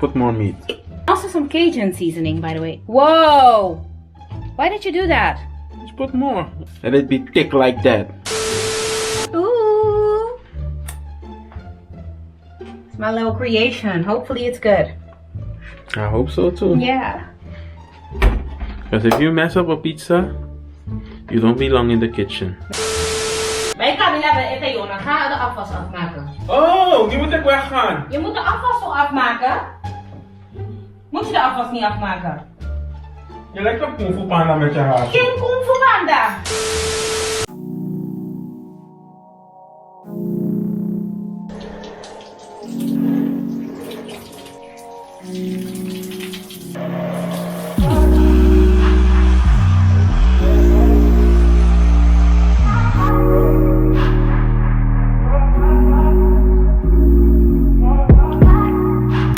put more meat. Also some Cajun seasoning, by the way. Whoa! Why did you do that? Just put more. Let it be thick like that. Ooh! It's my little creation. Hopefully it's good. I hope so too. Yeah. Because if you mess up a pizza, you don't belong in the kitchen. Wij gaan nu hebben eten, Jona. Ga de afwas afmaken. Oh, die moet ik weggaan. Je moet de afwas toch afmaken? Moet je de afwas niet afmaken? Je lijkt op Kung Fu Panda met je haar. Geen Kung Fu Panda!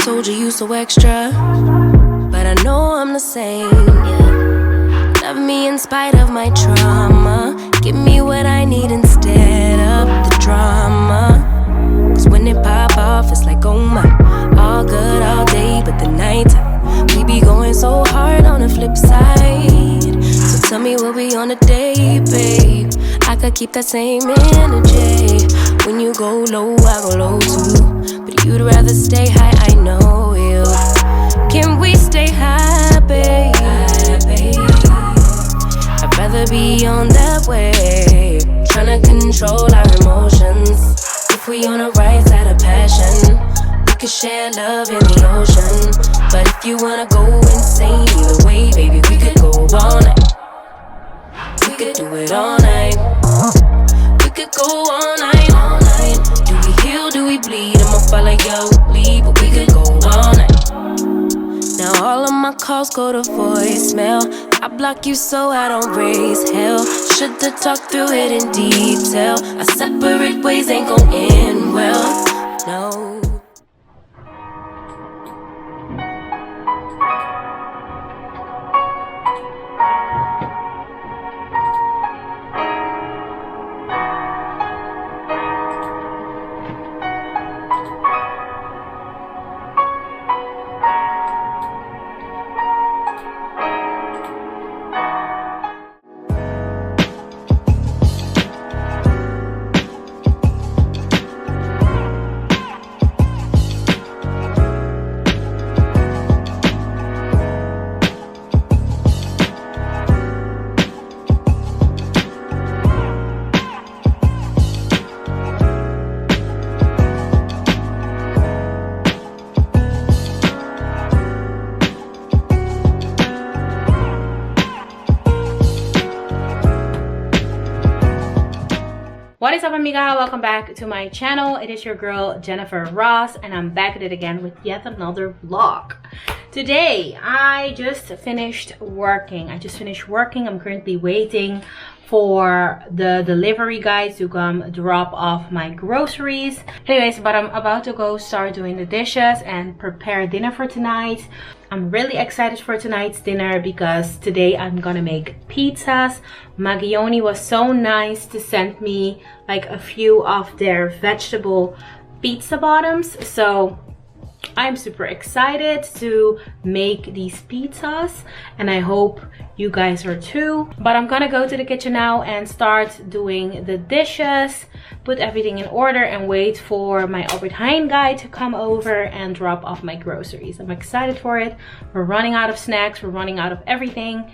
Told you so extra, but I know I'm the same. Yeah. Love me in spite of my trauma. Give me what I need instead of the drama. Cause when it pop off, it's like, oh my. All good all day, but the night we be going so hard on the flip side. So tell me what we on a day, babe. I could keep that same energy. When you go low, I go low too. But you'd rather stay high, I know you. Can we stay high, babe? I'd rather be on that way. Tryna control our emotions. If we on the right side of passion, we could share love in the ocean. But if you wanna go insane either way, baby, we could go all night. We could do it all night. We could go all night, all night. Do we heal, do we bleed? I'ma follow your lead, but we could go all night. Now all of my calls go to voicemail. I block you so I don't raise hell. Should've talked through it in detail. Our separate ways ain't gon' end well, no. What is up, amiga? Welcome back to my channel. It is your girl Jennyfer Ross, and I'm back at it again with yet another vlog. Today I just finished working. I'm currently waiting for the delivery guys to come drop off my groceries. Anyways, but I'm about to go start doing the dishes and prepare dinner for tonight. I'm really excited for tonight's dinner because today I'm gonna make pizzas. Magioni was so nice to send me like a few of their vegetable pizza bottoms, so I'm super excited to make these pizzas, and I hope you guys are too. But I'm gonna go to the kitchen now and start doing the dishes, put everything in order, and wait for my Albert Heijn guy to come over and drop off my groceries. I'm excited for it. We're running out of snacks, we're running out of everything,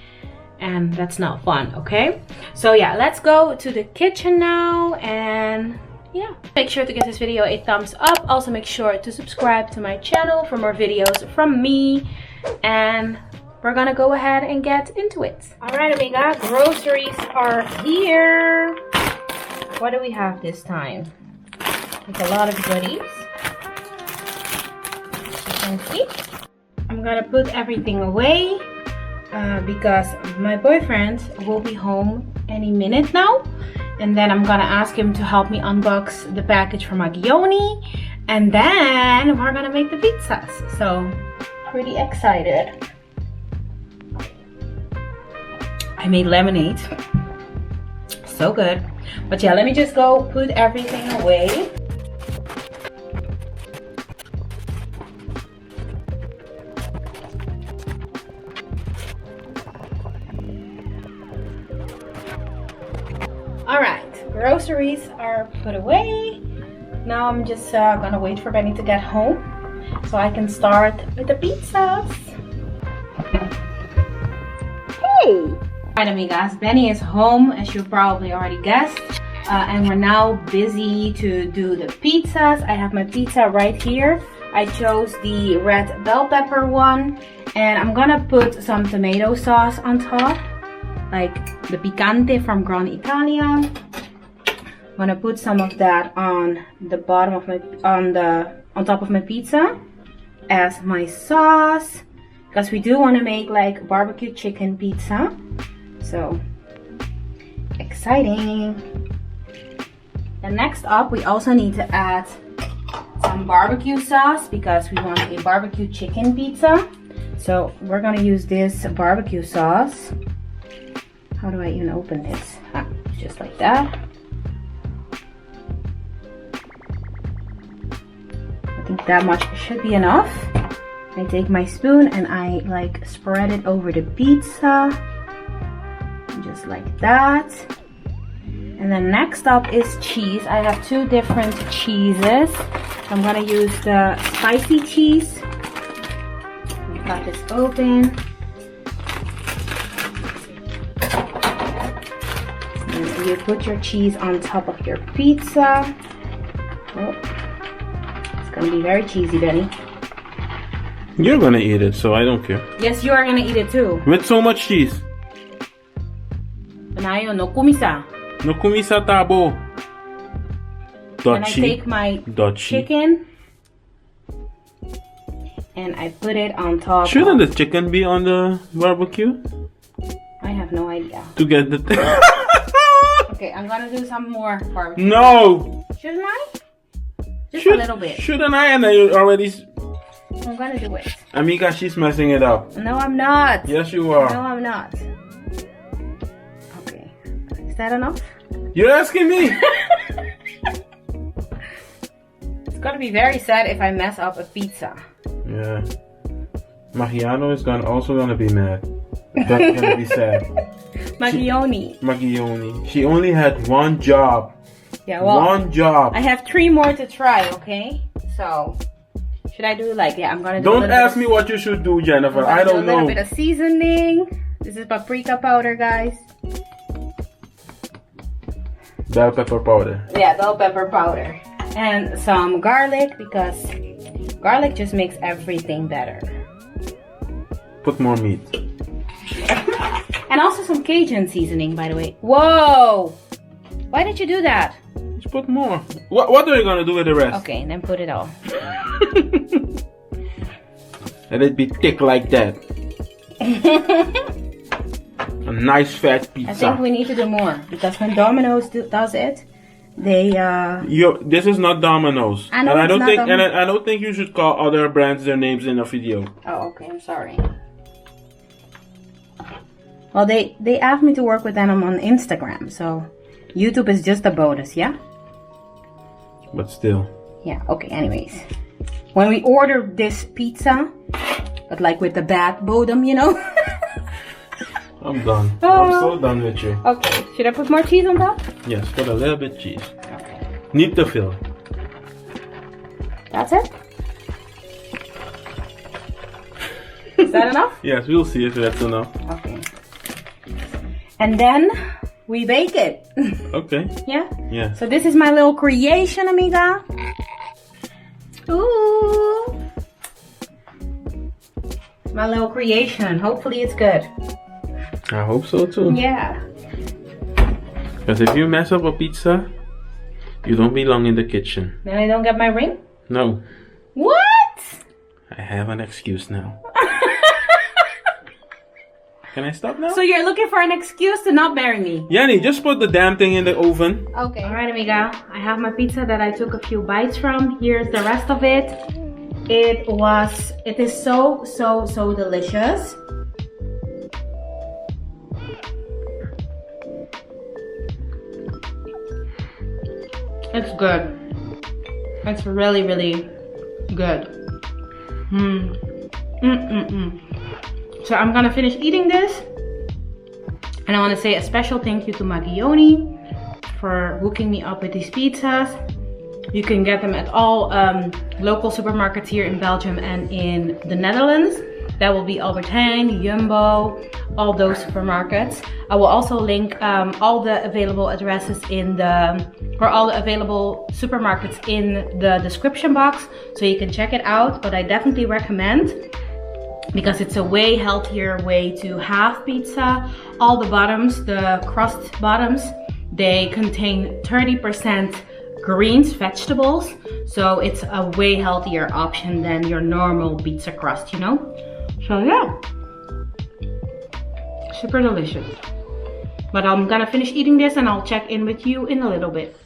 and that's not fun, okay? So yeah, let's go to the kitchen now, and yeah, make sure to give this video a thumbs up. Also make sure to subscribe to my channel for more videos from me, and we're gonna go ahead and get into it. All right, amiga, groceries are here. What do we have this time? Like a lot of goodies, as you can see. I'm gonna put everything away because my boyfriend will be home any minute now. And then I'm gonna ask him to help me unbox the package from Magioni. And then we're gonna make the pizzas. So, pretty excited. I made lemonade. So good. But yeah, let me just go put everything away. groceries are put away. Now I'm just gonna wait for Benny to get home so I can start with the pizzas. Hey! Alright, amigas, Benny is home, as you probably already guessed. And we're now busy to do the pizzas. I have my pizza right here. I chose the red bell pepper one. And I'm gonna put some tomato sauce on top. Like the picante from Gran Italia. I'm gonna put some of that on the bottom of my, on top of my pizza as my sauce. Because we do want to make like barbecue chicken pizza. So, exciting. And next up, we also need to add some barbecue sauce because we want a barbecue chicken pizza. So we're gonna use this barbecue sauce. How do I even open this? Just like that. I think that much should be enough. I take my spoon and I like spread it over the pizza. Just like that. And then next up is cheese. I have two different cheeses. I'm gonna use the spicy cheese. Got this open. And you put your cheese on top of your pizza. Oh, it's gonna be very cheesy, Benny. You're gonna eat it, so I don't care. Yes, you are gonna eat it too. With so much cheese. Panayo no kumisa. No kumisa tabo. And I take my chicken and I put it on top. Shouldn't the chicken be on the barbecue? I have no idea. To get the Okay, I'm gonna do some more barbecue. No! Shouldn't I? Just a little bit. Shouldn't I? And I already... I'm gonna do it. Amiga, she's messing it up. No, I'm not. Yes, you are. No, I'm not. Okay. Is that enough? You're asking me? It's gonna be very sad if I mess up a pizza. Yeah. Magiano is also gonna be mad. That's gonna be sad. Magioni. She only had one job. Yeah, well, one job. I have 3 more to try, okay? So, should I do like, yeah, I'm gonna do Don't ask me what you should do, Jennifer. I don't know. A little bit of seasoning. This is paprika powder, guys. Bell pepper powder. Yeah, bell pepper powder. And some garlic because garlic just makes everything better. Put more meat. And also some Cajun seasoning, by the way. Whoa! Why did you do that? Just put more. What are you gonna do with the rest? Okay, then put it all. Let it be thick like that. A nice fat pizza. I think we need to do more because when Domino's does it, they This is not Domino's. I know, and I don't think Domino's. and I don't think you should call other brands their names in a video. Oh, okay, I'm sorry. Well, they asked me to work with them on Instagram, so YouTube is just a bonus, yeah? But still. Yeah, okay, anyways. When we order this pizza, but like with the bad bottom, you know? I'm done. I'm so done with you. Okay, should I put more cheese on top? Yes, put a little bit cheese. Okay. Need to fill. That's it? Is that enough? Yes, we'll see if that's enough. Okay. And then we bake it. Okay. Yeah? Yeah. So this is my little creation, amiga. Ooh. My little creation. Hopefully it's good. I hope so too. Yeah. Because if you mess up a pizza, you don't belong in the kitchen. Then I don't get my ring? No. What? I have an excuse now. Can I stop now? So you're looking for an excuse to not marry me? Yanni, just put the damn thing in the oven. Okay. Alright, amiga. I have my pizza that I took a few bites from. Here's the rest of it. It is so delicious. It's good. It's really good. So I'm gonna finish eating this. And I want to say a special thank you to Magioni for hooking me up with these pizzas. You can get them at all local supermarkets here in Belgium and in the Netherlands. That will be Albert Heijn, Jumbo, all those supermarkets. I will also link all the available addresses or all the available supermarkets in the description box, so you can check it out. But I definitely recommend, because it's a way healthier way to have pizza. All the bottoms, the crust bottoms, they contain 30% greens, vegetables. So it's a way healthier option than your normal pizza crust, you know? So yeah, super delicious. But I'm gonna finish eating this and I'll check in with you in a little bit.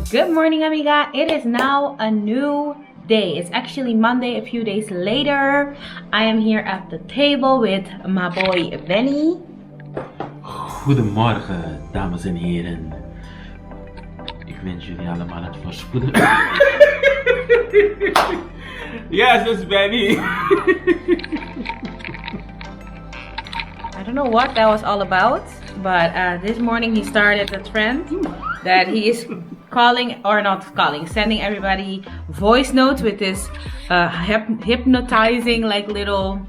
Good morning, amiga. It is now a new day. It's actually Monday, a few days later. I am here at the table with my boy Benny. Goedemorgen, dames en heren. Ik wens jullie allemaal het voorspoedig. Yes, it's Benny. I don't know what that was all about, but this morning he started a trend that he is sending everybody voice notes with this hypnotizing like little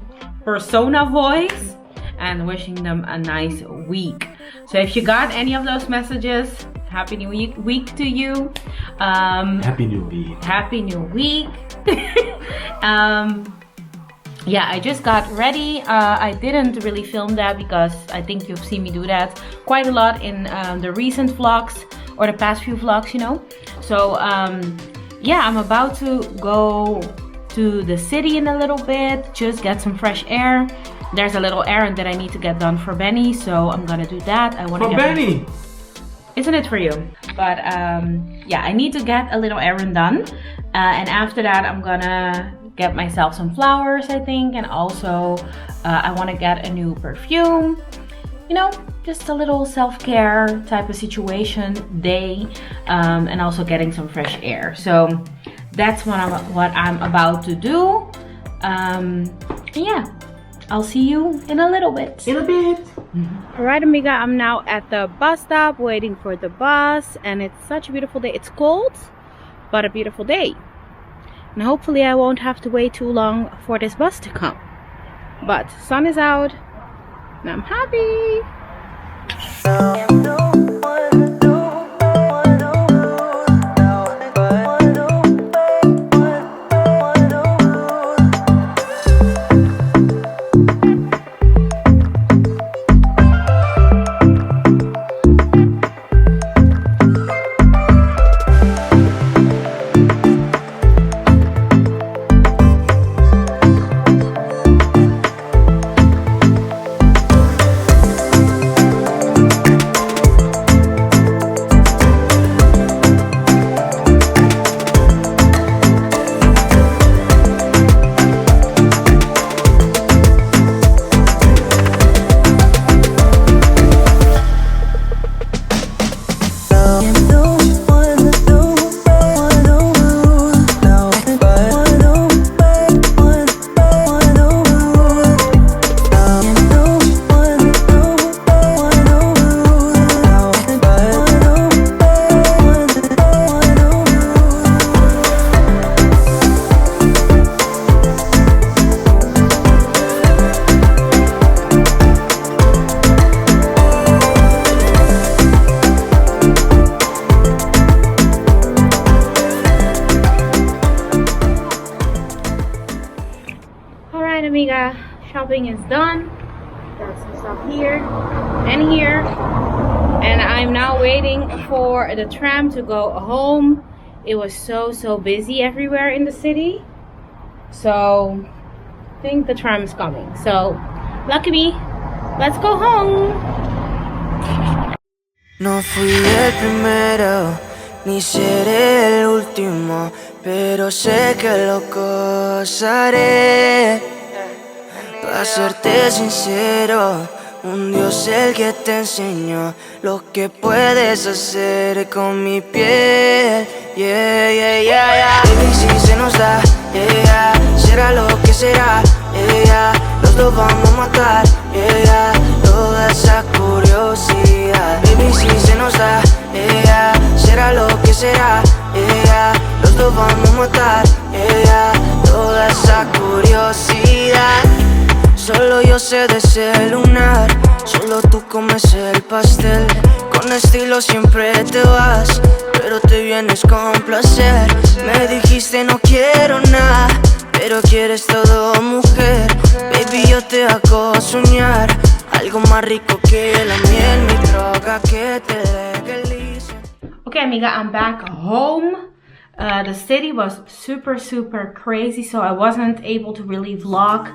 persona voice and wishing them a nice week. So if you got any of those messages, happy new week to you. Happy new week. Happy new week. Yeah, I just got ready. I didn't really film that because I think you've seen me do that quite a lot in the recent vlogs or the past few vlogs, you know. So yeah, I'm about to go to the city in a little bit, just get some fresh air. There's a little errand that I need to get done for Benny, so I'm gonna do that. I want to for Benny. Isn't it for you? But yeah, I need to get a little errand done, and after that I'm gonna get myself some flowers, I think, and also I want to get a new perfume. You know, just a little self-care type of situation day, and also getting some fresh air. So that's what I'm about to do. Yeah, I'll see you in a little bit. Alright, amiga, I'm now at the bus stop waiting for the bus, and it's such a beautiful day. It's cold, but a beautiful day. And hopefully I won't have to wait too long for this bus to come. But sun is out and I'm happy. shopping is done. Got some stuff here and here. And I'm now waiting for the tram to go home. It was so busy everywhere in the city. So I think the tram is coming. So lucky me, let's go home. No fui el primero, ni seré el último, pero sé que lo gozaré. Para serte sincero, un Dios el que te enseñó lo que puedes hacer con mi piel. Yeah, yeah, yeah, yeah. Baby, si se nos da, yeah, será lo que será, yeah, los dos vamos a matar, yeah, toda esa curiosidad. Baby, si se nos da, yeah, será lo que será, yeah, los dos vamos a matar, yeah, toda esa curiosidad. Solo yo sé de ese lunar, solo tú comes el pastel. Con estilo siempre te vas, pero te vienes con placer. Me dijiste no quiero nada, pero quieres todo, mujer. Baby, yo te hago soñar algo más rico que la miel, mi droga que te legalice. Okay, amiga, I'm back home. The city was super crazy, so I wasn't able to really vlog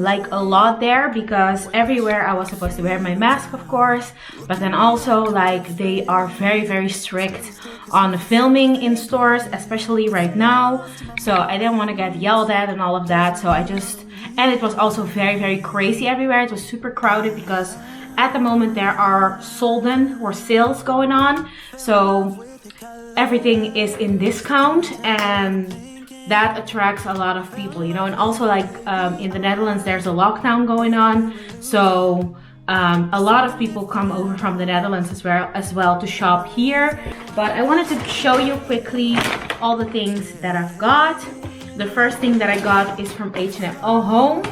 like a lot there, because everywhere I was supposed to wear my mask, of course, but then also like they are very strict on filming in stores, especially right now, so I didn't want to get yelled at and all of that. So and it was also very crazy everywhere. It was super crowded because at the moment there are Solden or sales going on, so everything is in discount, and that attracts a lot of people, you know. And also like in the Netherlands there's a lockdown going on, so a lot of people come over from the Netherlands as well to shop here. But I wanted to show you quickly all the things that I've got. The first thing that I got is from H&M Home.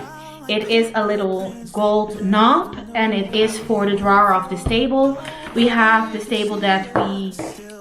It is a little gold knob, and it is for the drawer of this table. We have this table that we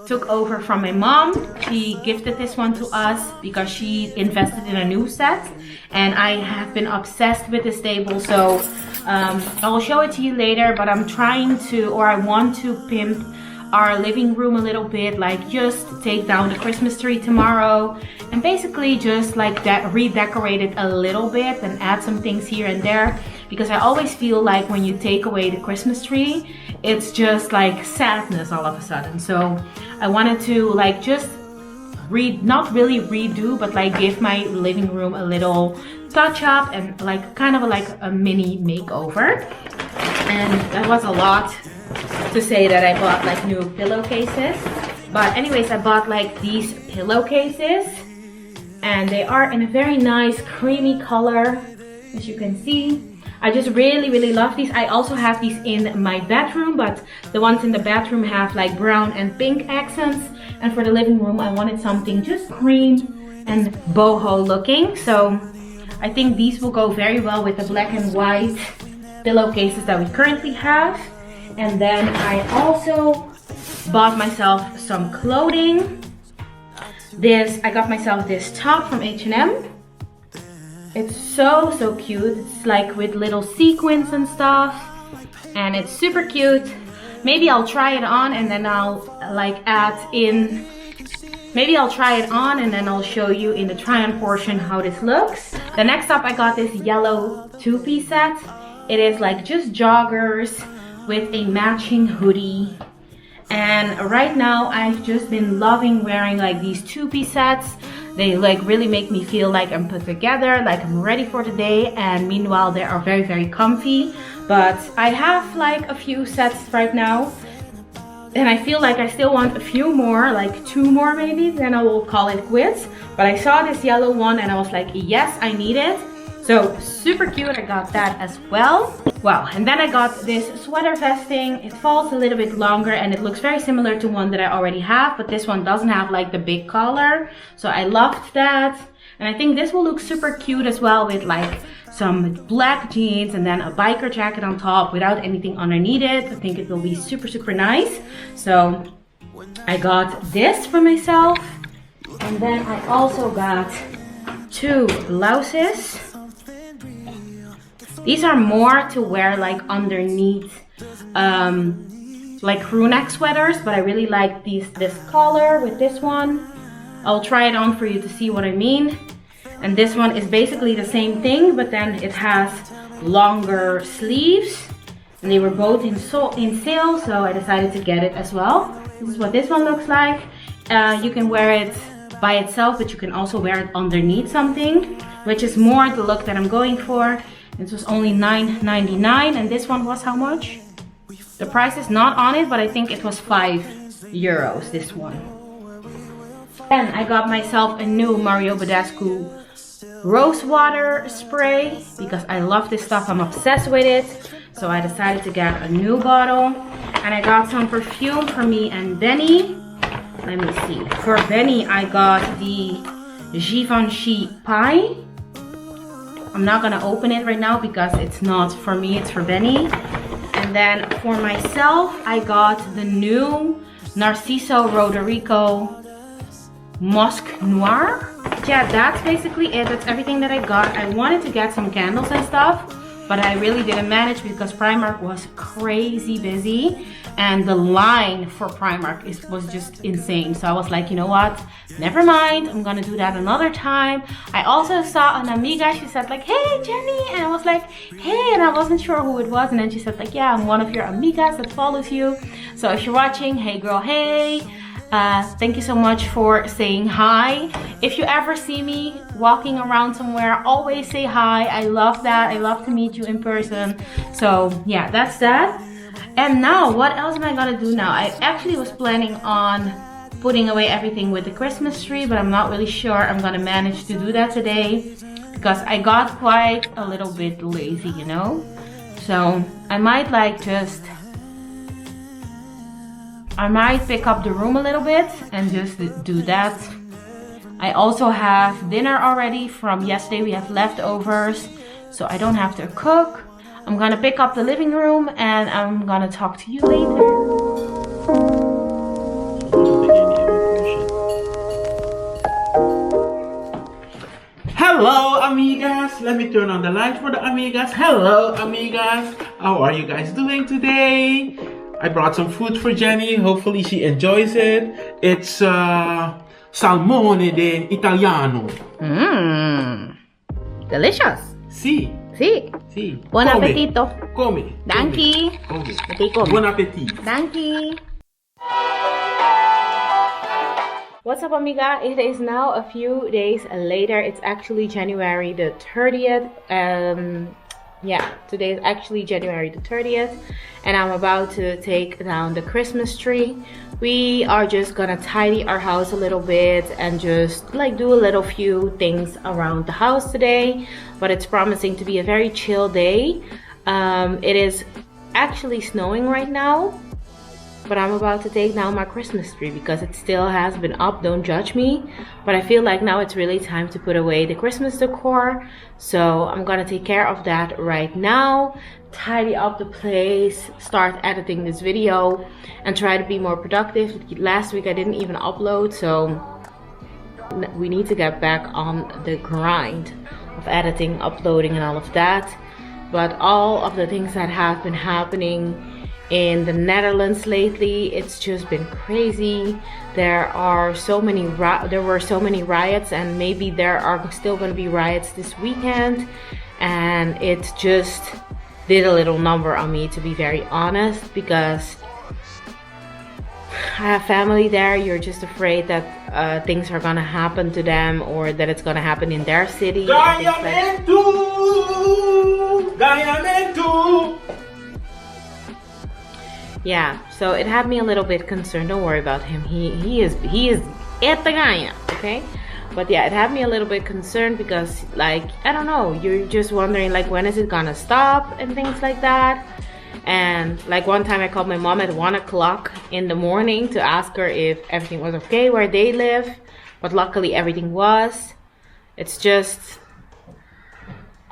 took over from my mom. She gifted this one to us because she invested in a new set, and I have been obsessed with this table, so I will show it to you later. But I'm trying to, or I want to pimp our living room a little bit, like just take down the Christmas tree tomorrow and basically just like that redecorate it a little bit and add some things here and there, because I always feel like when you take away the Christmas tree, it's just like sadness all of a sudden. So I wanted to like just not really redo, but like give my living room a little touch up and like kind of like a mini makeover. And that was a lot to say that I bought like new pillowcases, but anyways, I bought like these pillowcases, and they are in a very nice creamy color, as you can see. I just really love these. I also have these in my bedroom, but the ones in the bedroom have like brown and pink accents, and for the living room I wanted something just cream and boho looking, so I think these will go very well with the black and white pillowcases that we currently have. And then I also bought myself some clothing. I got myself this top from H&M. It's so cute. It's like with little sequins and stuff, and it's super cute. Maybe I'll try it on and then I'll like add in, maybe I'll try it on and then I'll show you in the try-on portion how this looks. The next up, I got this yellow two-piece set. It is like just joggers with a matching hoodie, and right now I've just been loving wearing like these two-piece sets. They like really make me feel like I'm put together, like I'm ready for the day, and meanwhile they are very comfy. But I have like a few sets right now, and I feel like I still want a few more, like 2 more maybe, then I will call it quits. But I saw this yellow one and I was like, yes, I need it. So super cute, I got that as well. Wow, and then I got this sweater vesting. It falls a little bit longer and it looks very similar to one that I already have, but this one doesn't have like the big collar. So I loved that. And I think this will look super cute as well with like some black jeans and then a biker jacket on top without anything underneath it. I think it will be super nice. So I got this for myself. And then I also got 2 blouses. These are more to wear like underneath like crew neck sweaters, but I really like this color with this one. I'll try it on for you to see what I mean. And this one is basically the same thing, but then it has longer sleeves. And they were both in sale, so I decided to get it as well. This is what this one looks like. You can wear it by itself, but you can also wear it underneath something, which is more the look that I'm going for. This was only $9.99, and this one was how much? The price is not on it, but I think it was €5, this one. Then I got myself a new Mario Badescu rose water spray because I love this stuff. I'm obsessed with it. So I decided to get a new bottle. And I got some perfume for me and Benny. Let me see. For Benny, I got the Givenchy Pie. I'm not gonna open it right now because it's not for me, it's for Benny. And then for myself, I got the new Narciso Roderico Musc Noir. Yeah, that's basically it. That's everything that I got. I wanted to get some candles and stuff, but I really didn't manage because Primark was crazy busy and the line for Primark was just insane. So I was like, you know what? Never mind. I'm gonna do that another time. I also saw an amiga. She said like, hey Jenny, and I was like, hey, and I wasn't sure who it was. And then she said like, yeah, I'm one of your amigas that follows you. So if you're watching, hey girl, hey. Thank you so much for saying hi. If you ever see me walking around somewhere, always say hi. I love that. I love to meet you in person. So yeah, that's that. And now, what else am I gonna do now? I actually was planning on putting away everything with the Christmas tree, but I'm not really sure I'm gonna manage to do that today because I got quite a little bit lazy, you know? So I might like I might pick up the room a little bit and just do that. I also have dinner already from yesterday. We have leftovers, so I don't have to cook. I'm gonna pick up the living room and I'm gonna talk to you later. Hello amigas, let me turn on the light for the amigas. Hello amigas, how are you guys doing today? I brought some food for Jenny. Hopefully she enjoys it. It's salmone de Italiano. Mmm, delicious. Sì. Sì. Sì. Buon appetito. Come. Danke. Come. Buon appetito. Danke. What's up, amiga? It is now a few days later. It's actually January the 30th. Yeah, today is actually January the 30th. And I'm about to take down the Christmas tree. We are just gonna tidy our house a little bit and just like do a little few things around the house today. But it's promising to be a very chill day. It is actually snowing right now. But I'm about to take down my Christmas tree because it still has been up, don't judge me. But I feel like now it's really time to put away the Christmas decor. So I'm gonna take care of that right now. Tidy up the place, start editing this video and try to be more productive. Last week I didn't even upload, so we need to get back on the grind of editing, uploading and all of that. But all of the things that have been happening in the Netherlands lately, it's just been crazy. There were so many riots, and maybe there are still going to be riots this weekend, and it just did a little number on me, to be very honest, because I have family there. You're just afraid that things are gonna happen to them, or that it's gonna happen in their city. Yeah, so it had me a little bit concerned. Don't worry about him. He is Etagaya, okay? But yeah, it had me a little bit concerned because, like, I don't know, you're just wondering like when is it gonna stop and things like that. And like one time I called my mom at 1 o'clock in the morning to ask her if everything was okay where they live, but luckily everything was. It's just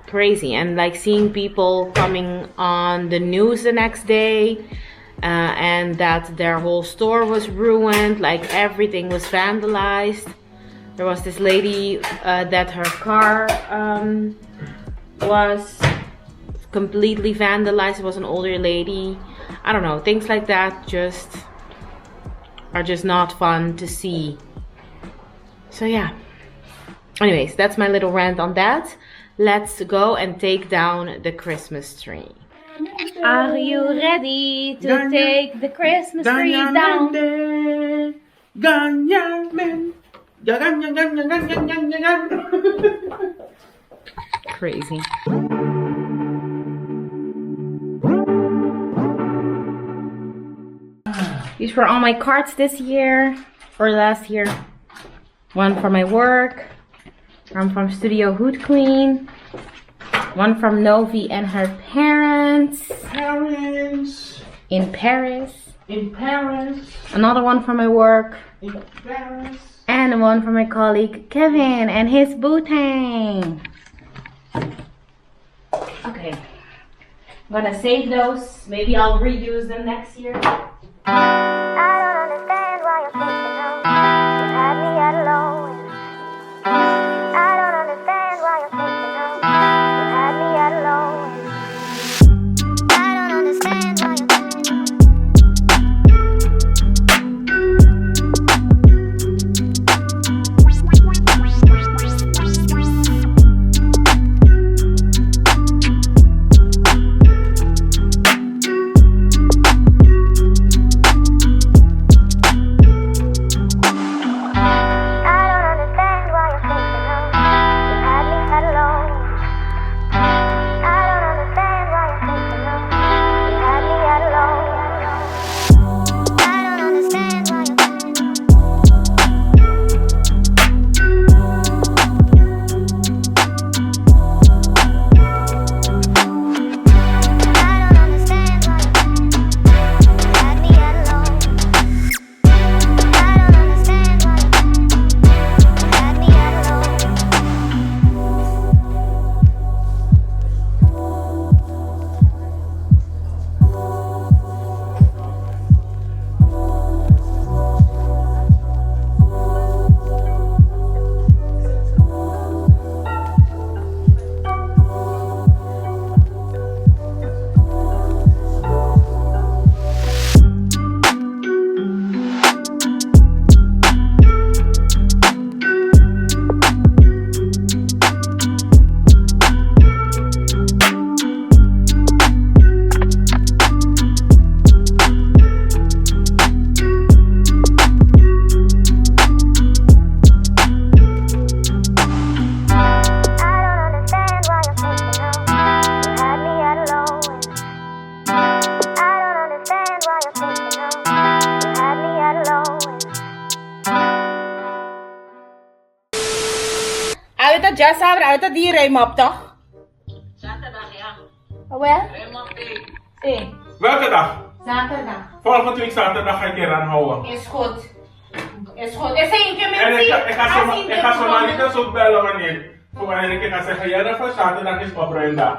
crazy. And like seeing people coming on the news the next day, and that their whole store was ruined, like everything was vandalized. There was this lady that her car was completely vandalized. It was an older lady. I don't know, things like that are just not fun to see. So yeah, anyways, that's my little rant on that. Let's go and take down the Christmas tree. Are you ready to take the Christmas tree down? Crazy. These were all my cards this year or last year. One for my work, one from Studio Hood Queen, one from Novi and her parents in Paris. Another one for my work in Paris. And one for my colleague Kevin and his bootang. Okay, I'm gonna save those. Maybe I'll reuse them next year. I don't understand why you're thinking of you had me at a low. I don't understand why you're thinking of you had me at a low. I don't understand why you're Uit die reemap toch? Zaterdag, ja. Wel? Reemap. Welke dag? Zaterdag. Volgende week zaterdag ga ik je aanhouden. Is goed. Is goed. Is één keer met En ik ga zo maar niet zo bellen wanneer ik ga zeggen, Jennyfer, zaterdag is opruimdag.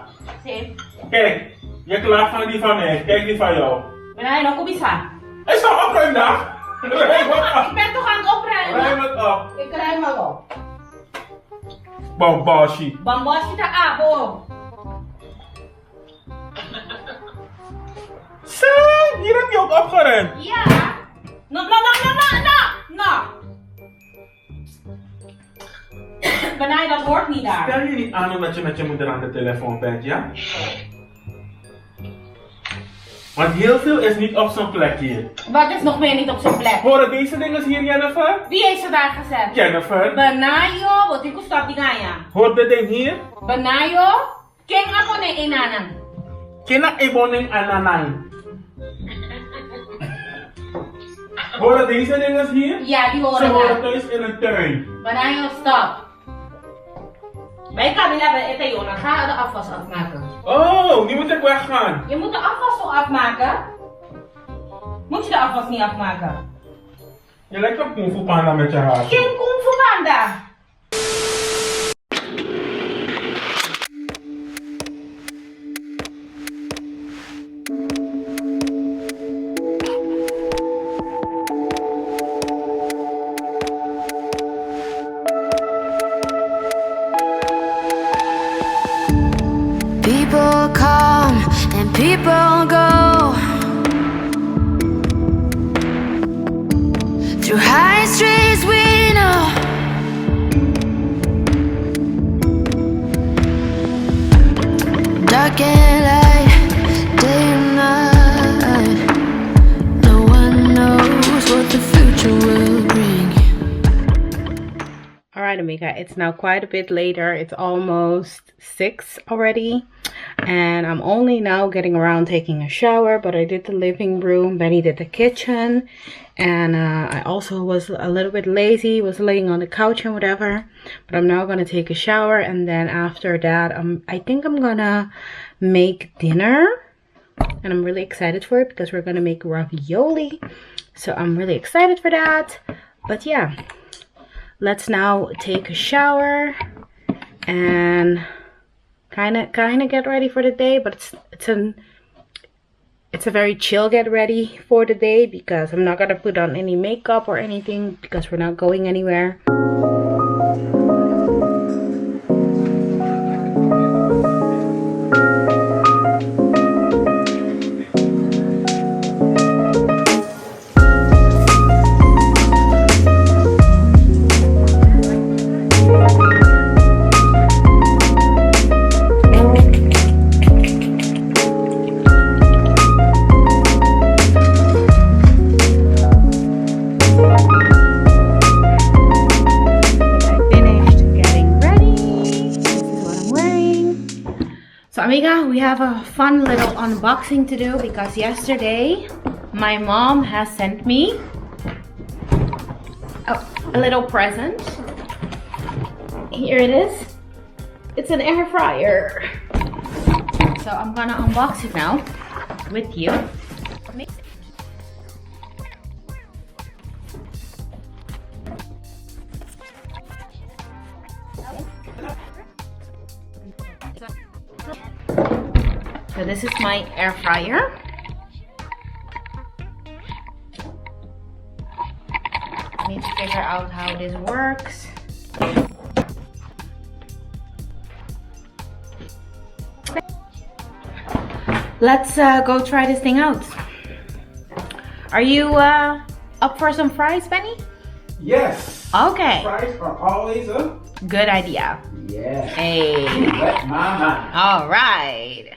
Kijk, je klaagt van die van mij, kijk die van jou. Ben jij nog op isa? Is toch opruimdag? Ik ben toch aan het opruimen? Ruim het op. Ik ruim al op. Bambashi. Bambashi ta abo. Zo, hier heb je ook opgeruimd. Ja. No. Benai, dat hoort niet daar. Stel je niet aan omdat je met je moeder aan de telefoon bent, ja? Want heel veel is niet op zijn plek hier. Wat is nog meer niet op zijn plek? Horen deze dingen hier, Jennyfer? Wie heeft ze daar gezet? Jennyfer. Benayo, wat ik stap die gaya. Hoort dit ding hier? Benayo, ken ako na inanan. Kina iboning ananay. Horen deze dingen hier? Ja, die horen Ze daar. horen thuis in een tuin. Benayo, stop. Bij kabila bij etayo, dan ga je de afwas afmaken. Oh, nu moet ik weggaan. Je moet de afwas toch afmaken? Moet je de afwas niet afmaken? Je lijkt op Kung Fu Panda met je haar. Ken Kung Fu Panda. People call Amiga, it's now quite a bit later. It's almost 6 already. And I'm only now getting around taking a shower, but I did the living room, Benny did the kitchen. And I also was a little bit lazy, was laying on the couch and whatever. But I'm now gonna take a shower, and then after that, I think I'm gonna make dinner. And I'm really excited for it because we're gonna make ravioli. So I'm really excited for that. But yeah, let's now take a shower and kind of get ready for the day. But it's a very chill get ready for the day because I'm not gonna put on any makeup or anything because we're not going anywhere. Amiga, we have a fun little unboxing to do because yesterday my mom has sent me a little present. Here it is. It's an air fryer. So I'm gonna unbox it now with you. So this is my air fryer. I need to figure out how this works. Let's go try this thing out. Are you up for some fries, Benny? Yes. Okay. Fries are always a good idea. yeah. Hey. Wet my mind. All right.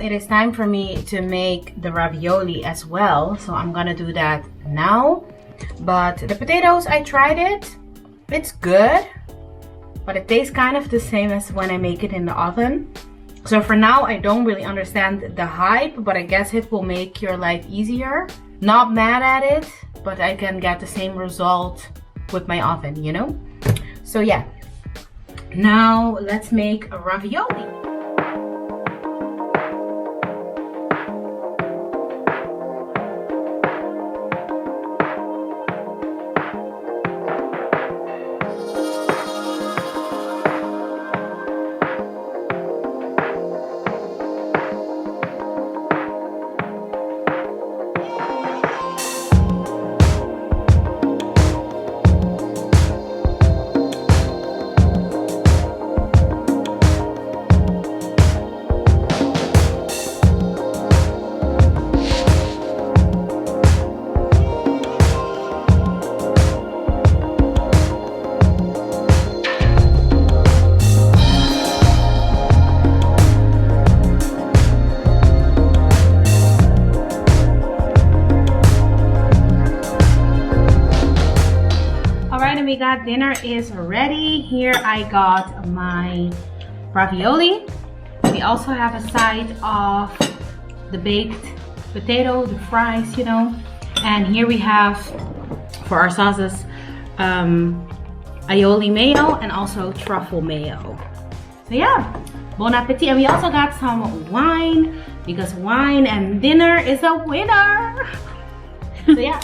It is time for me to make the ravioli as well, so I'm gonna do that now. But the potatoes, I tried it. It's good, but it tastes kind of the same as when I make it in the oven. So for now, I don't really understand the hype, but I guess it will make your life easier. Not mad at it, but I can get the same result with my oven, you know? So yeah, now let's make a ravioli. Amiga, dinner is ready. Here I got my ravioli. We also have a side of the baked potato, the fries, you know. And here we have, for our sauces, aioli mayo and also truffle mayo. So yeah, bon appetit. And we also got some wine because wine and dinner is a winner. So yeah,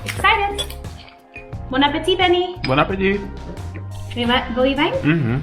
excited. Bon appetit, Benny. Bon appetit. Wil je wijn? Mm-hmm.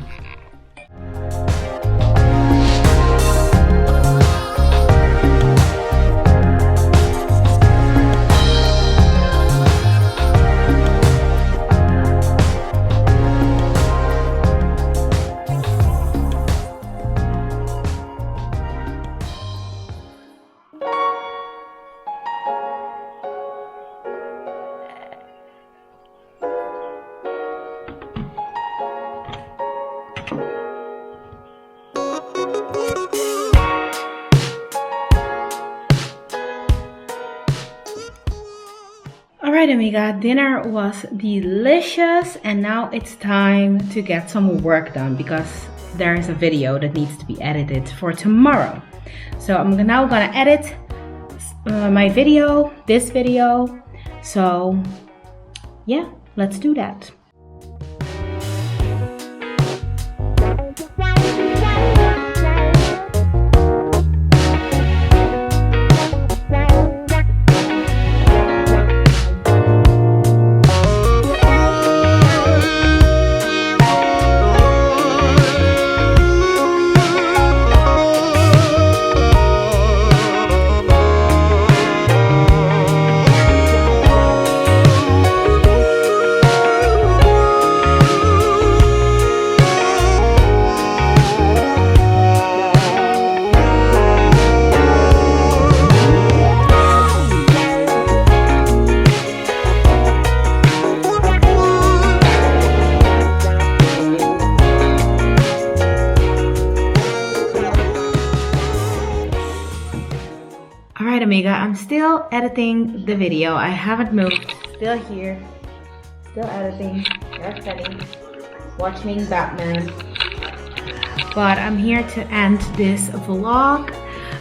Alright amiga, dinner was delicious and now it's time to get some work done because there is a video that needs to be edited for tomorrow. So I'm now gonna edit my video, this video. So yeah, let's do that. Alright amiga, I'm still editing the video. I haven't moved. Still here. Still editing. Just setting. Watching Batman. But I'm here to end this vlog.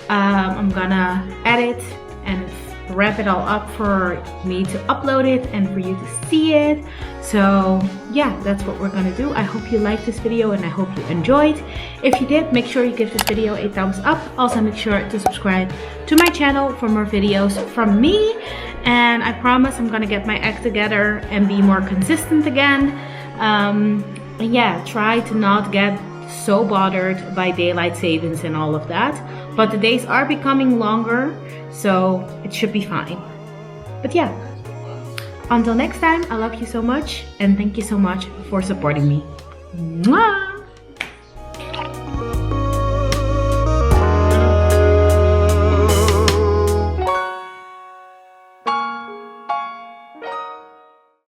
I'm gonna edit and wrap it all up for me to upload it and for you to see it. So yeah, that's what we're gonna do. I hope you liked this video and I hope you enjoyed. If you did, make sure you give this video a thumbs up. Also make sure to subscribe to my channel for more videos from me. And I promise I'm gonna get my act together and be more consistent again. And yeah, try to not get so bothered by daylight savings and all of that. But the days are becoming longer, so it should be fine. But yeah, until next time, I love you so much and thank you so much for supporting me. Mwah!